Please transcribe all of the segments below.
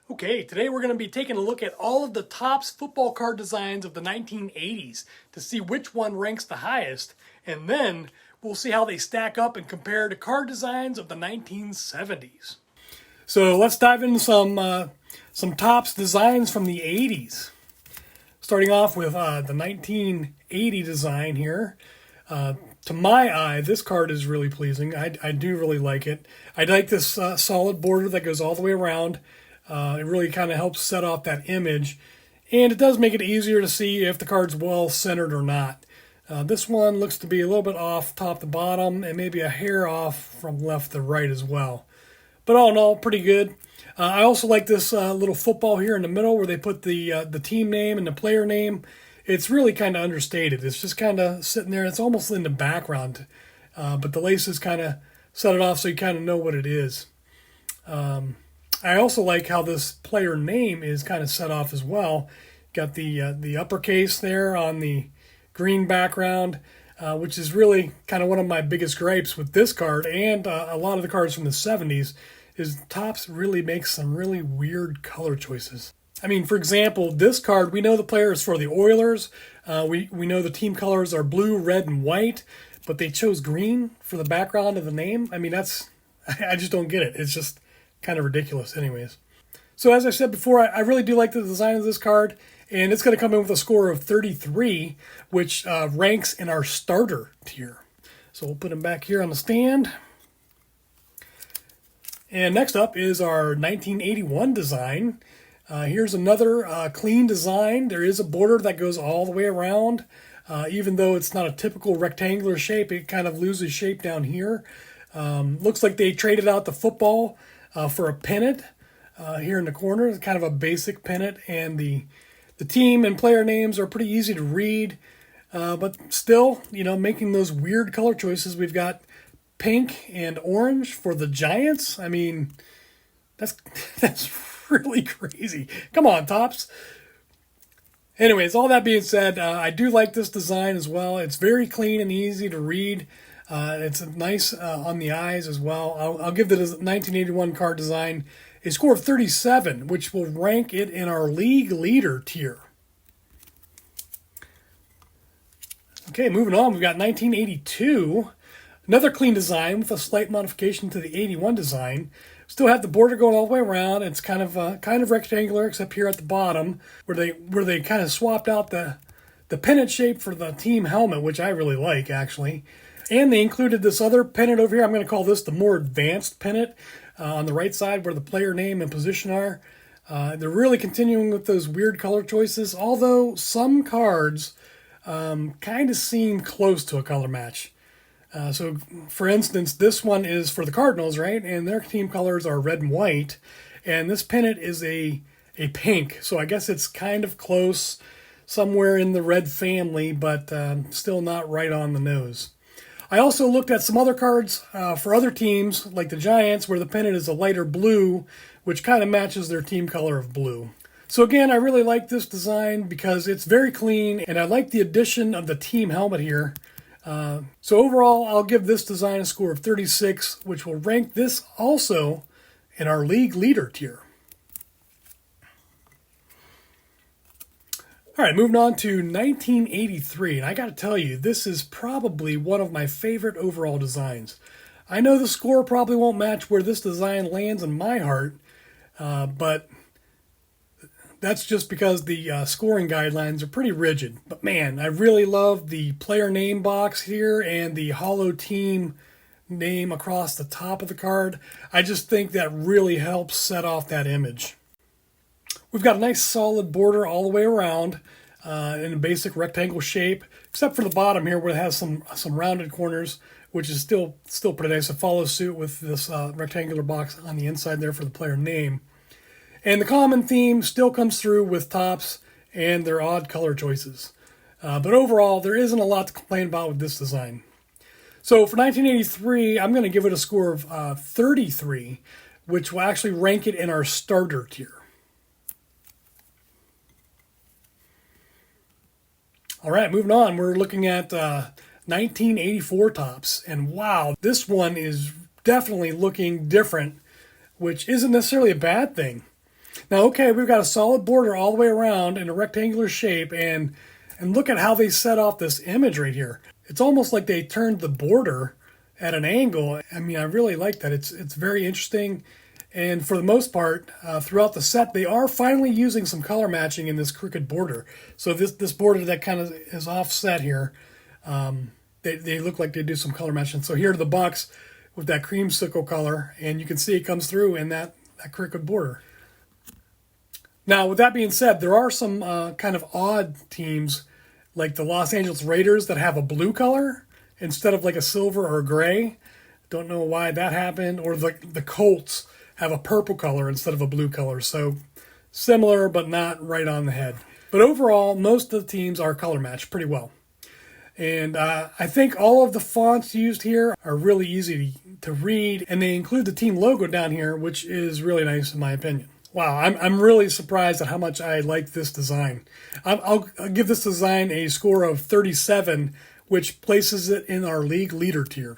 Okay, today we're going to be taking a look at all of the Topps football card designs of the 1980s to see which one ranks the highest, and then we'll see how they stack up and compare to card designs of the 1970s. So let's dive into some Topps designs from the 80s. Starting off with the 1980 design here. To my eye, this card is really pleasing. I do really like it. I like this solid border that goes all the way around. It really kind of helps set off that image. And it does make it easier to see if the card's well centered or not. This one looks to be a little bit off top to bottom and maybe a hair off from left to right as well. But all in all, pretty good. I also like this little football here in the middle where they put the team name and the player name. It's really kind of understated. It's just kind of sitting there. It's almost in the background. But the laces kind of set it off so you kind of know what it is. I also like how this player name is kind of set off as well. Got the uppercase there on the green background, which is really kind of one of my biggest gripes with this card and a lot of the cards from the 70s, is Topps really makes some really weird color choices. I mean, for example, this card, we know the player is for the Oilers. We know the team colors are blue, red, and white, but they chose green for the background of the name. I mean, I just don't get it. It's just kind of ridiculous anyways. So as I said before, I really do like the design of this card, and it's going to come in with a score of 33, which ranks in our starter tier. So we'll put him back here on the stand. And next up is our 1981 design. Here's another clean design. There is a border that goes all the way around. Even though it's not a typical rectangular shape, it kind of loses shape down here. Looks like they traded out the football for a pennant here in the corner. It's kind of a basic pennant, and the team and player names are pretty easy to read, but still, making those weird color choices. We've got pink and orange for the Giants. I mean, that's really crazy. Come on, Topps. Anyways, all that being said, I do like this design as well. It's very clean and easy to read. It's nice on the eyes as well. I'll give the 1981 card design a score of 37, which will rank it in our league leader tier. Okay, moving on, we've got 1982. Another clean design with a slight modification to the 81 design. Still have the border going all the way around. It's kind of rectangular, except here at the bottom, where they kind of swapped out the pennant shape for the team helmet, which I really like, actually. And they included this other pennant over here. I'm going to call this the more advanced pennant on the right side where the player name and position are. They're really continuing with those weird color choices, although some cards kind of seem close to a color match. So, for instance, this one is for the Cardinals, right? And their team colors are red and white. And this pennant is a pink. So I guess it's kind of close, somewhere in the red family, but still not right on the nose. I also looked at some other cards for other teams, like the Giants, where the pennant is a lighter blue, which kind of matches their team color of blue. So again, I really like this design because it's very clean, and I like the addition of the team helmet here. So overall, I'll give this design a score of 36, which will rank this also in our league leader tier. All right, moving on to 1983, and I got to tell you, this is probably one of my favorite overall designs. I know the score probably won't match where this design lands in my heart, but that's just because the scoring guidelines are pretty rigid. But man, I really love the player name box here and the hollow team name across the top of the card. I just think that really helps set off that image. We've got a nice solid border all the way around in a basic rectangle shape, except for the bottom here where it has some rounded corners, which is still pretty nice. It follows suit with this rectangular box on the inside there for the player name. And the common theme still comes through with Topps and their odd color choices. But overall, there isn't a lot to complain about with this design. So for 1983, I'm going to give it a score of 33, which will actually rank it in our starter tier. All right, moving on. We're looking at 1984 Topps. And wow, this one is definitely looking different, which isn't necessarily a bad thing. Now, okay, we've got a solid border all the way around in a rectangular shape, and look at how they set off this image right here. It's almost like they turned the border at an angle. I mean, I really like that. It's very interesting. And for the most part, throughout the set, they are finally using some color matching in this crooked border. So this border that kind of is offset here, they look like they do some color matching. So here are the Bucks with that creamsicle color, and you can see it comes through in that crooked border. Now, with that being said, there are some kind of odd teams like the Los Angeles Raiders that have a blue color instead of like a silver or a gray. Don't know why that happened. Or the Colts have a purple color instead of a blue color. So similar, but not right on the head. But overall, most of the teams are color matched pretty well. And I think all of the fonts used here are really easy to read. And they include the team logo down here, which is really nice in my opinion. Wow, I'm really surprised at how much I like this design. I'll give this design a score of 37, which places it in our league leader tier.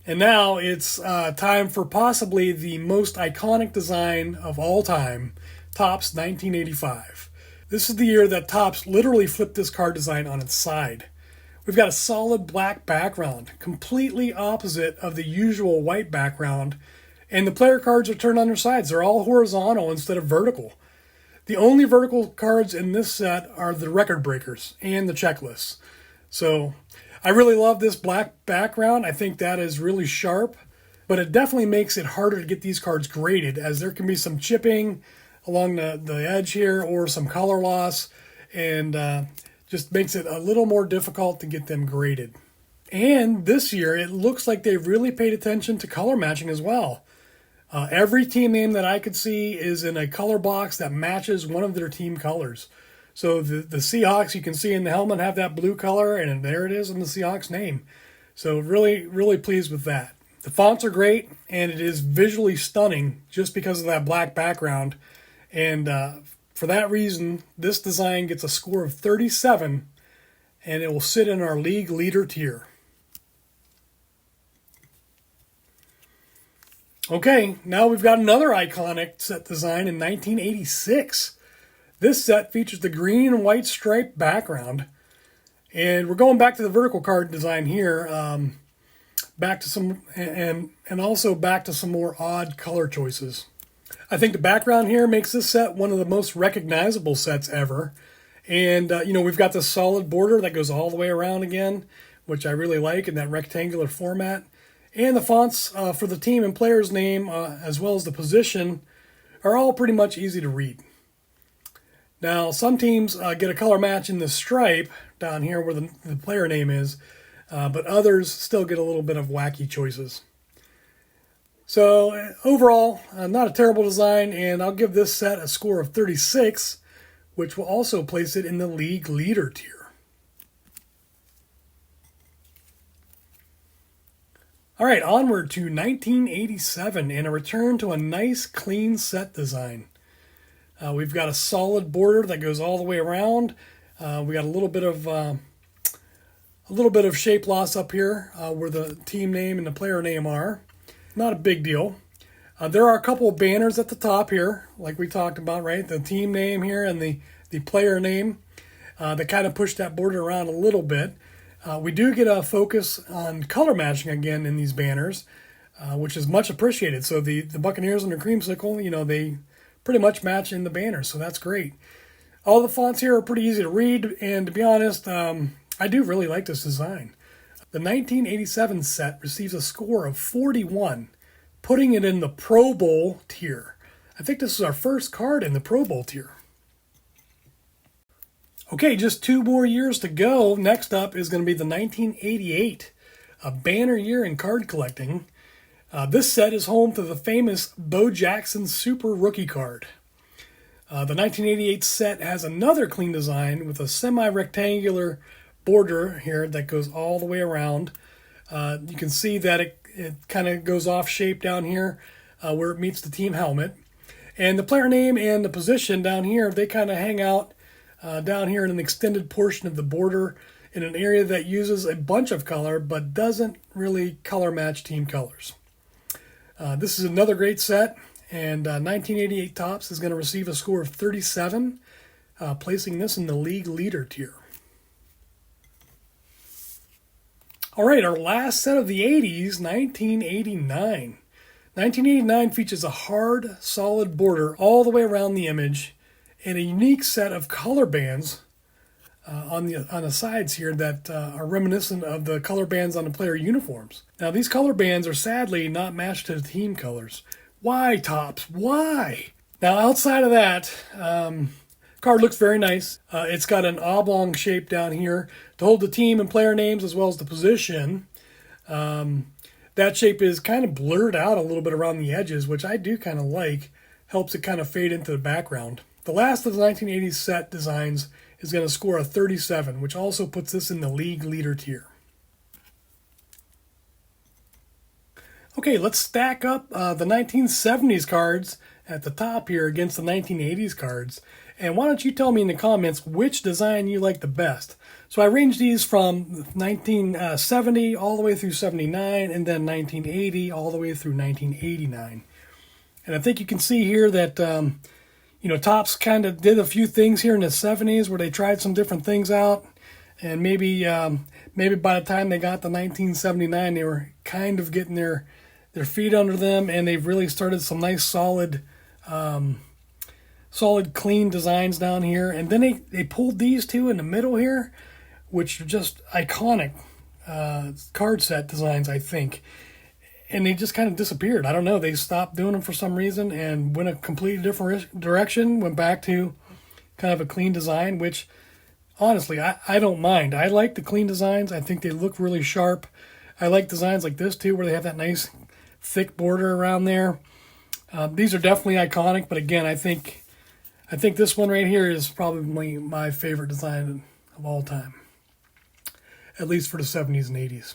And now it's time for possibly the most iconic design of all time, Topps 1985. This is the year that Topps literally flipped this card design on its side. We've got a solid black background, completely opposite of the usual white background, and the player cards are turned on their sides. They're all horizontal instead of vertical. The only vertical cards in this set are the record breakers and the checklists. So I really love this black background. I think that is really sharp, but it definitely makes it harder to get these cards graded, as there can be some chipping along the edge here or some color loss, and just makes it a little more difficult to get them graded. And this year, it looks like they've really paid attention to color matching as well. Every team name that I could see is in a color box that matches one of their team colors. So the Seahawks, you can see in the helmet, have that blue color, and there it is in the Seahawks name. So really, really pleased with that. The fonts are great, and it is visually stunning just because of that black background. And for that reason, this design gets a score of 37, and it will sit in our league leader tier. Okay, now we've got another iconic set design in 1986. This set features the green and white striped background. And we're going back to the vertical card design here, back to some, and also back to some more odd color choices. I think the background here makes this set one of the most recognizable sets ever. And, we've got this solid border that goes all the way around again, which I really like in that rectangular format. And the fonts for the team and player's name, as well as the position, are all pretty much easy to read. Now, some teams get a color match in the stripe down here where the player name is, but others still get a little bit of wacky choices. So overall, not a terrible design, and I'll give this set a score of 36, which will also place it in the league leader tier. All right, onward to 1987 and a return to a nice, clean set design. We've got a solid border that goes all the way around. We got a little bit of shape loss up here where the team name and the player name are. Not a big deal. There are a couple of banners at the top here, like we talked about, right? The team name here and the player name that kind of push that border around a little bit. We do get a focus on color matching again in these banners, which is much appreciated. So the Buccaneers and their creamsicle, they pretty much match in the banners, so that's great. All the fonts here are pretty easy to read, and to be honest, I do really like this design. The 1987 set receives a score of 41, putting it in the Pro Bowl tier. I think this is our first card in the Pro Bowl tier. Okay, just 2 more years to go. Next up is going to be the 1988, a banner year in card collecting. This set is home to the famous Bo Jackson Super Rookie card. The 1988 set has another clean design with a semi-rectangular border here that goes all the way around. You can see that it kind of goes off shape down here where it meets the team helmet. And the player name and the position down here, they kind of hang out down here in an extended portion of the border in an area that uses a bunch of color but doesn't really color match team colors. This is another great set, And 1988 Topps is going to receive a score of 37, placing this in the league leader tier. All right, our last set of the 80s, 1989. 1989 features a hard, solid border all the way around the image and a unique set of color bands on the sides here that are reminiscent of the color bands on the player uniforms. Now, these color bands are sadly not matched to the team colors. Why, Topps? Why? Now, outside of that, card looks very nice. It's got an oblong shape down here to hold the team and player names as well as the position. That shape is kind of blurred out a little bit around the edges, which I do kind of like. Helps it kind of fade into the background. The last of the 1980s set designs is going to score a 37, which also puts this in the league leader tier. Okay, let's stack up the 1970s cards at the top here against the 1980s cards. And why don't you tell me in the comments which design you like the best. So I ranged these from 1970 all the way through 79, and then 1980 all the way through 1989. And I think you can see here that Topps kind of did a few things here in the 70s where they tried some different things out, and maybe by the time they got to 1979, they were kind of getting their feet under them, and they've really started some nice solid clean designs down here. And then they pulled these two in the middle here, which are just iconic card set designs, I think. And they just kind of disappeared. I don't know. They stopped doing them for some reason and went a completely different direction, went back to kind of a clean design, which honestly, I don't mind. I like the clean designs. I think they look really sharp. I like designs like this too, where they have that nice thick border around there. These are definitely iconic, but again, I think this one right here is probably my favorite design of all time, at least for the 70s and 80s.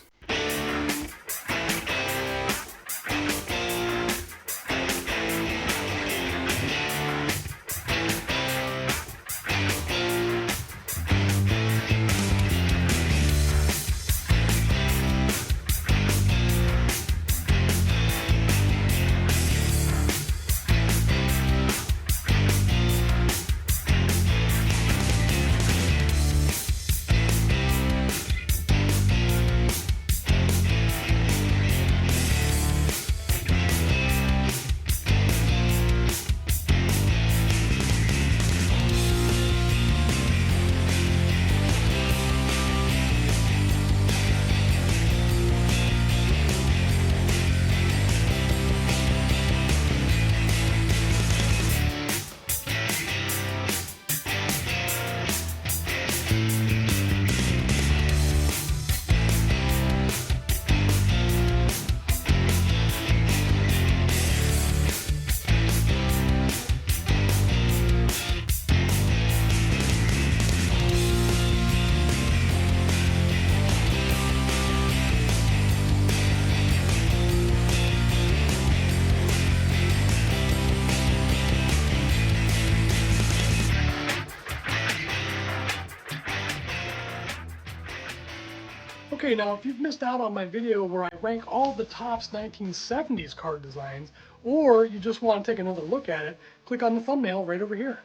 Okay, now if you've missed out on my video where I rank all the Topps 1970s card designs, or you just want to take another look at it, click on the thumbnail right over here.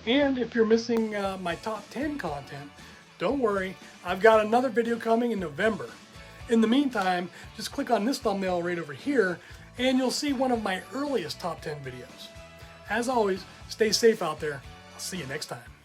And if you're missing my top 10 content, don't worry, I've got another video coming in November. In the meantime, just click on this thumbnail right over here, and you'll see one of my earliest top 10 videos. As always, stay safe out there. I'll see you next time.